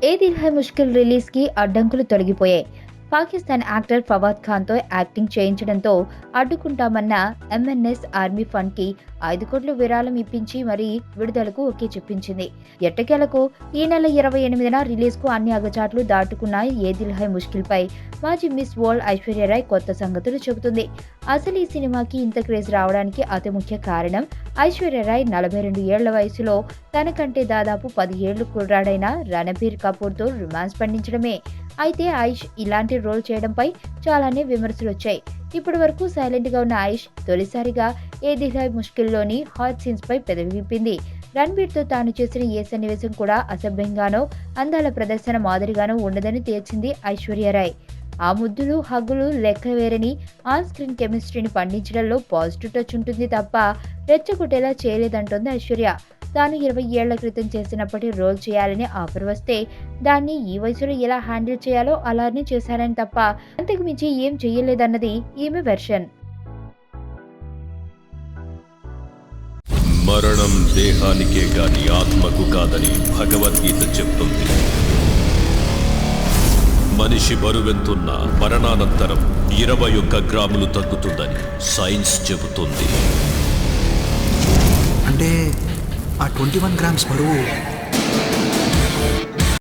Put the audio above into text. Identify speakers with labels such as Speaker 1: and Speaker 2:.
Speaker 1: ఏ Dil high ముష్కిల్ release కి అడ్డంకులు తొలగిపోయాయి. Pakistan actor Fawad Khan తో యాక్టింగ్ చేయించడంతో అడ్డుకుంటామన్న ఎంఎన్ఎస్ ఆర్మీ ఫండ్ కి 5 కోట్ల విరాళం ఇప్పించి మరీ విడుదలకు ఓకే చెప్పించింది. ఎట్టకేలకు ఈ నెల 28న రిలీజ్ కు అన్ని అగచాట్లు దాటుకున్న ఏ దిల్ హై ముష్కిల్ పై మాజీ మిస్ వరల్డ్ ఐశ్వర్యరాయ్ కొత్త సంగతులు చెబుతుంది. అసలు ఈ సినిమాకి ఇంత క్రేజ్ రావడానికి అతి ముఖ్య కారణం ఐశ్వర్యరాయ్ 42 ఏళ్ల వయసులో తనకంటే దాదాపు 10 ఏళ్లు కుర్రాడైన రణబీర్ కపూర్ తో రొమాన్స్ పండించడమే. అయితే ఐష్ ఇలాంటి రోల్ చేయడంపై చాలానే విమర్శలు వచ్చాయి. ఇప్పటి వరకు సైలెంట్ గా ఉన్న ఐష్ తొలిసారిగా ఏ దిల్ హై ముష్కిల్ లోని హాట్ సీన్స్ పై పెదవి విప్పింది. రణబీర్ తో తాను చేసిన ఏ సన్నివేశం కూడా అసభ్యంగానో అందాల ప్రదర్శన మాదిరిగానో ఉండదని తేల్చింది ఐశ్వర్యరాయ్. ఆ ముద్దులు హగ్గులు లెక్క వేరని ఆన్ స్క్రీన్ కెమిస్ట్రీని పండించడంలో పాజిటివ్ టచ్ ఉంటుంది తప్ప రెచ్చగొట్టేలా చేయలేదంటోంది ఐశ్వర్య. తాను 20 ఏళ్ల క్రితం చేసినప్పటి రోల్ చేయాలని ఆఫర్ వస్తే దాన్ని ఈ వయసులో ఎలా హ్యాండిల్ చేయాలో అలానే చేశారని తప్ప అంతకు మించి ఏం చెయ్యలేదన్నది ఈమె వెర్షన్.
Speaker 2: మరణం దేహానికే గాని ఆత్మకు కాదని భగవద్గీత చెప్తుంది. మనిషి బరువెంతున్నా మరణానంతరం 21 గ్రాములు తగ్గుతుందని సైన్స్ చెబుతుంది.
Speaker 3: అంటే ఆ 21 గ్రామ్స్ బరువు